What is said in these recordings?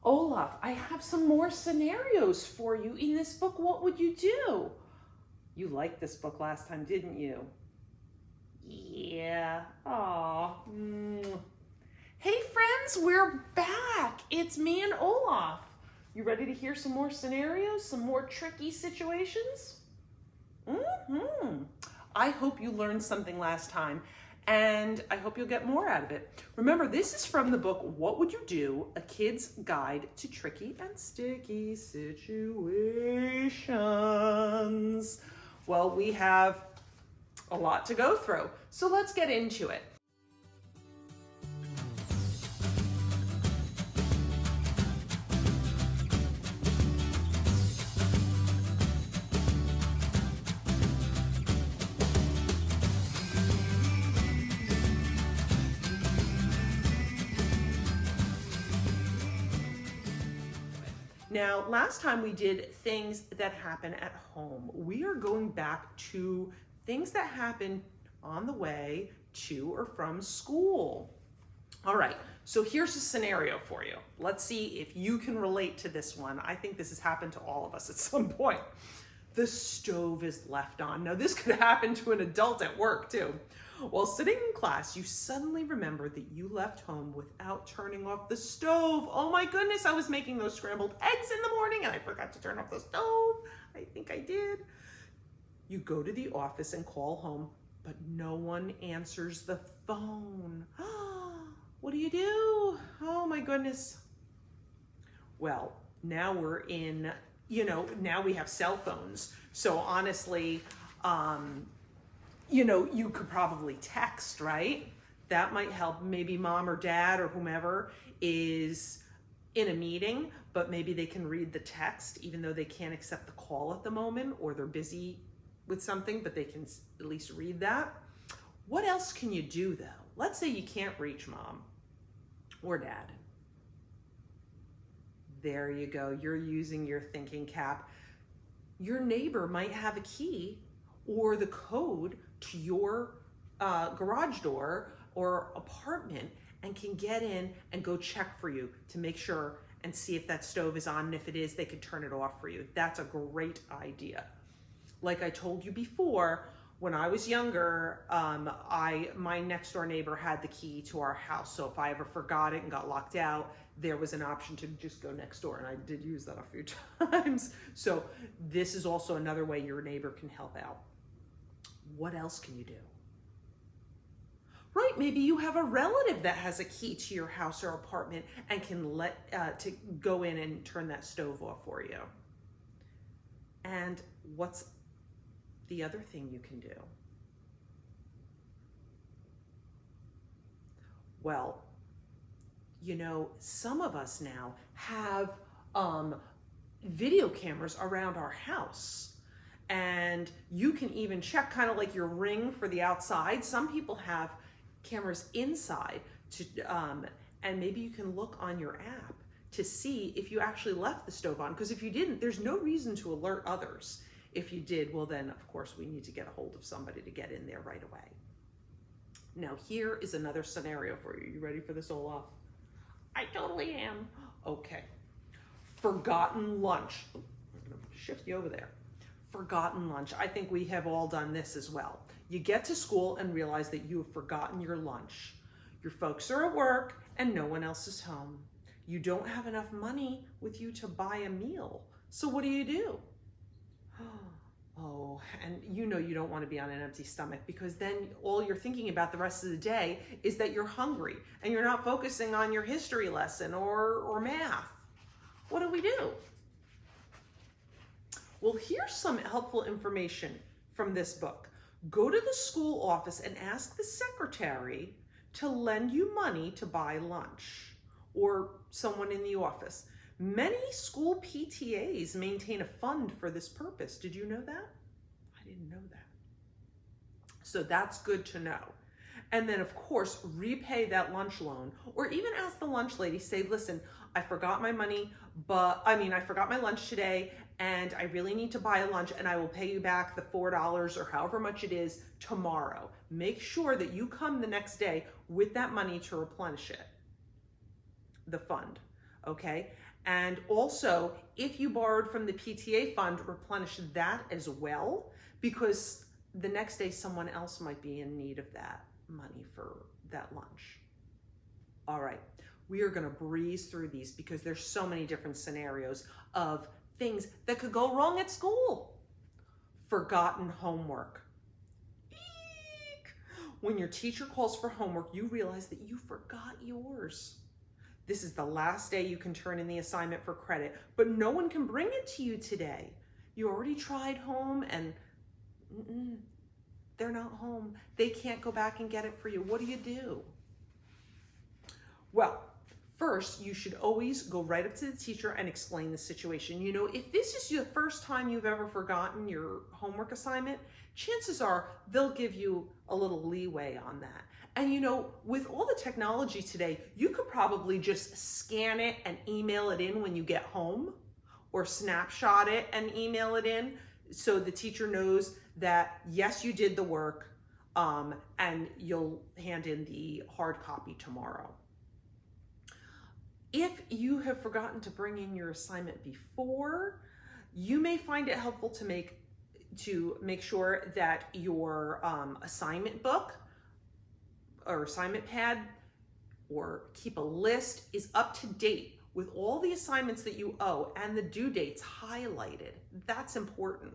Olaf, I have some more scenarios for you in this book. What would you do? You liked this book last time, didn't you? Yeah. Aw. Hey friends, we're back. It's me and Olaf. You ready to hear some more scenarios, some more tricky situations? I hope you learned something last time, and I hope you'll get more out of it. Remember, this is from the book, What Would You Do? A Kid's Guide to Tricky and Sticky Situations. Well, we have a lot to go through, so let's get into it. Now, last time we did things that happen at home. We are going back to things that happen on the way to or from school. All right, so here's a scenario for you. Let's see if you can relate to this one. I think this has happened to all of us at some point. The stove is left on. Now, this could happen to an adult at work too. While sitting in class, you suddenly remember that you left home without turning off the stove. Oh my goodness, I was making those scrambled eggs in the morning and I forgot to turn off the stove. I think I did. You go to the office and call home, but no one answers the phone. What do you do? Oh my goodness. Well, now we're in, now we have cell phones. So honestly, you could probably text, right? That might help. Maybe mom or dad or whomever is in a meeting, but maybe they can read the text even though they can't accept the call at the moment, or they're busy with something, but they can at least read that. What else can you do though? Let's say you can't reach mom or dad. There you go. You're using your thinking cap. Your neighbor might have a key or the code to your garage door or apartment and can get in and go check for you to make sure and see if that stove is on. And if it is, they could turn it off for you. That's a great idea. Like I told you before, when I was younger, my next door neighbor had the key to our house. So if I ever forgot it and got locked out, there was an option to just go next door. And I did use that a few times. So this is also another way your neighbor can help out. What else can you do? Right, maybe you have a relative that has a key to your house or apartment and can to go in and turn that stove off for you. And what's the other thing you can do? Well, some of us now have video cameras around our house. And you can even check kind of like your Ring for the outside. Some people have cameras inside and maybe you can look on your app to see if you actually left the stove on. Because if you didn't, there's no reason to alert others. If you did, well then of course we need to get a hold of somebody to get in there right away. Now here is another scenario for you. You ready for this, Olaf? I totally am. Okay. Forgotten lunch. I'm gonna shift you over there. Forgotten lunch. I think we have all done this as well. You get to school and realize that you have forgotten your lunch. Your folks are at work and no one else is home. You don't have enough money with you to buy a meal. So what do? Oh, and you don't want to be on an empty stomach, because then all you're thinking about the rest of the day is that you're hungry and you're not focusing on your history lesson or math. What do? Well, here's some helpful information from this book. Go to the school office and ask the secretary to lend you money to buy lunch, or someone in the office. Many school PTAs maintain a fund for this purpose. Did you know that? I didn't know that. So that's good to know. And then of course, repay that lunch loan, or even ask the lunch lady, say, listen, I forgot my money, I forgot my lunch today and I really need to buy a lunch and I will pay you back the $4 or however much it is tomorrow. Make sure that you come the next day with that money to replenish it, the fund. okay? And also, if you borrowed from the PTA fund, replenish that as well, because the next day someone else might be in need of that money for that lunch. All right, we are gonna breeze through these because there's so many different scenarios of things that could go wrong at school. Forgotten homework. Eek! When your teacher calls for homework, you realize that you forgot yours. This is the last day you can turn in the assignment for credit, but no one can bring it to you today. You already tried home and they're not home. They can't go back and get it for you. What do? Well, first, you should always go right up to the teacher and explain the situation. You know, if this is the first time you've ever forgotten your homework assignment, chances are they'll give you a little leeway on that. And you know, with all the technology today, you could probably just scan it and email it in when you get home, or snapshot it and email it in so the teacher knows that, yes, you did the work, and you'll hand in the hard copy tomorrow. If you have forgotten to bring in your assignment before, you may find it helpful to make sure that your assignment book or assignment pad, or keep a list, is up to date with all the assignments that you owe and the due dates highlighted. That's important.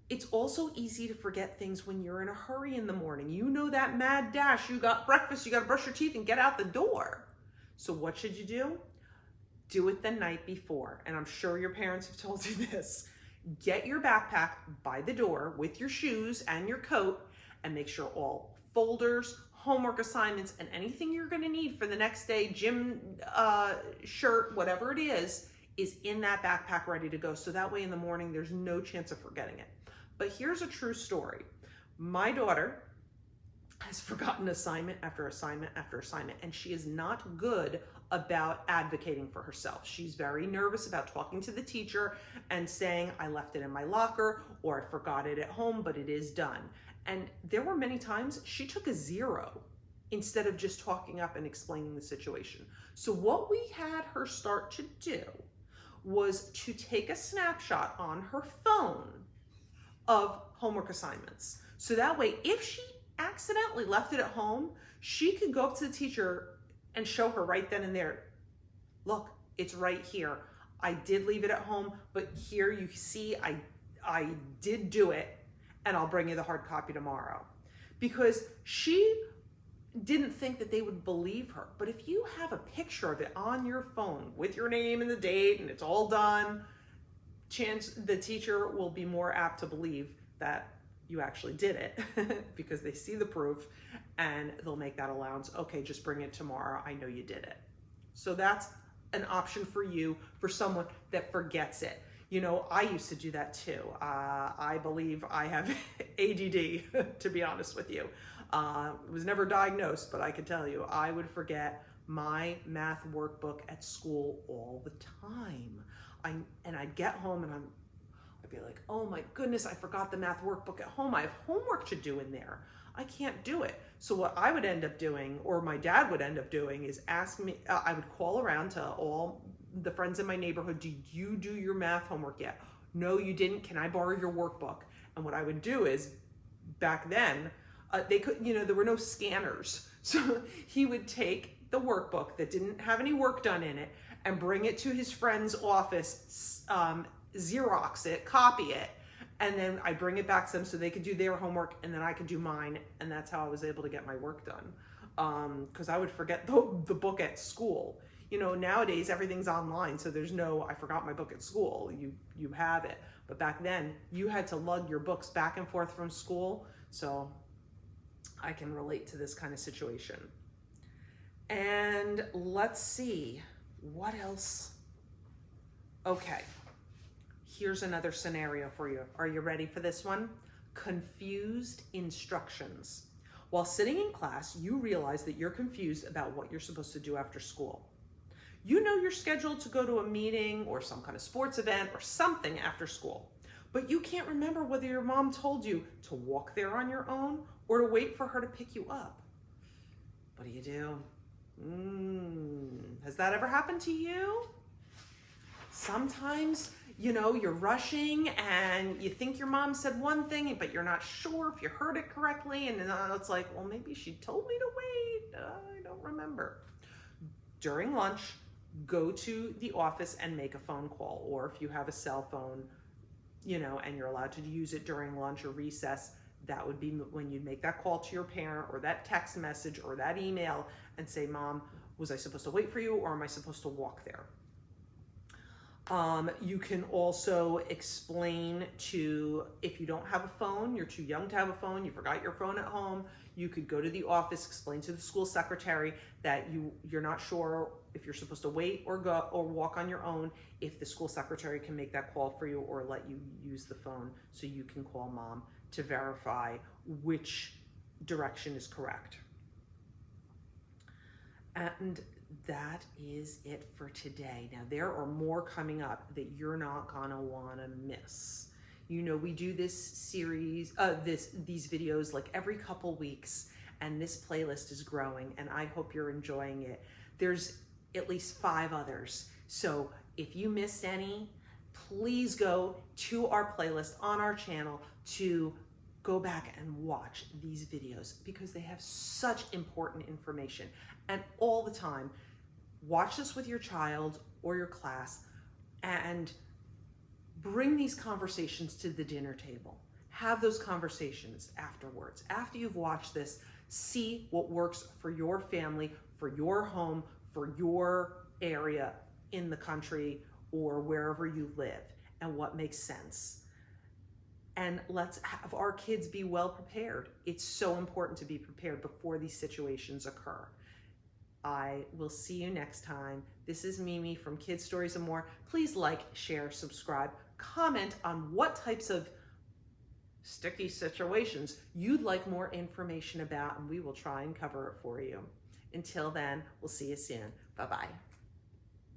It's also easy to forget things when you're in a hurry in the morning. You know that mad dash, you got breakfast, you got to brush your teeth and get out the door. So what should you do? Do it the night before. And I'm sure your parents have told you this. Get your backpack by the door with your shoes and your coat, and make sure all folders, homework assignments, and anything you're going to need for the next day, gym shirt, whatever it is in that backpack ready to go. So that way in the morning, there's no chance of forgetting it. But here's a true story. My daughter has forgotten assignment after assignment after assignment, and she is not good about advocating for herself. She's very nervous about talking to the teacher and saying, I left it in my locker, or I forgot it at home, but it is done. And there were many times she took a 0 instead of just talking up and explaining the situation. So what we had her start to do was to take a snapshot on her phone of homework assignments. So that way, if she accidentally left it at home, she could go up to the teacher and show her right then and there, look, it's right here. I did leave it at home, but here you see I did do it, and I'll bring you the hard copy tomorrow. Because she didn't think that they would believe her. But if you have a picture of it on your phone with your name and the date and it's all done, chance the teacher will be more apt to believe that you actually did it because they see the proof, and they'll make that allowance. Okay, just bring it tomorrow. I know you did it. So that's an option for you, for someone that forgets it. You know, I used to do that too. I believe I have ADD, to be honest with you. It was never diagnosed, but I can tell you, I would forget my math workbook at school all the time. And I'd get home and I'd be like, oh my goodness, I forgot the math workbook at home. I have homework to do in there. I can't do it. So what I would end up doing, or my dad would end up doing, is ask me, I would call around to all the friends in my neighborhood, did you do your math homework yet? No, you didn't. Can I borrow your workbook? And what I would do is, back then, they could, you know, there were no scanners. So he would take the workbook that didn't have any work done in it and bring it to his friend's office, Xerox it, copy it, and then I bring it back to them so they could do their homework, and then I could do mine, and that's how I was able to get my work done. Because I would forget the book at school. You know, nowadays everything's online, so there's no, I forgot my book at school. You have it. But back then, you had to lug your books back and forth from school, so I can relate to this kind of situation. And let's see, what else? Okay, here's another scenario for you. Are you ready for this one? Confused instructions. While sitting in class, you realize that you're confused about what you're supposed to do after school. You know you're scheduled to go to a meeting or some kind of sports event or something after school, but you can't remember whether your mom told you to walk there on your own or to wait for her to pick you up. What do you do? Has that ever happened to you? Sometimes, you're rushing and you think your mom said one thing, but you're not sure if you heard it correctly. And it's like, well, maybe she told me to wait. I don't remember. During lunch, go to the office and make a phone call. Or if you have a cell phone, and you're allowed to use it during lunch or recess, that would be when you make that call to your parent or that text message or that email and say, Mom, was I supposed to wait for you or am I supposed to walk there? You can also explain if you don't have a phone, you're too young to have a phone, you forgot your phone at home, you could go to the office, explain to the school secretary that you're not sure if you're supposed to wait or go or walk on your own, if the school secretary can make that call for you or let you use the phone so you can call Mom to verify which direction is correct. And that is it for today. Now, there are more coming up that you're not gonna wanna miss. We do this series, these videos like every couple weeks, and this playlist is growing, and I hope you're enjoying it. There's at least 5 others. So if you missed any, please go to our playlist on our channel to go back and watch these videos because they have such important information. And all the time, watch this with your child or your class and bring these conversations to the dinner table. Have those conversations afterwards. After you've watched this, see what works for your family, for your home, for your area in the country or wherever you live, and what makes sense. And let's have our kids be well prepared. It's so important to be prepared before these situations occur. I will see you next time. This is Mimi from Kids Stories and More. Please like, share, subscribe, comment on what types of sticky situations you'd like more information about, and we will try and cover it for you. Until then, we'll see you soon. Bye-bye.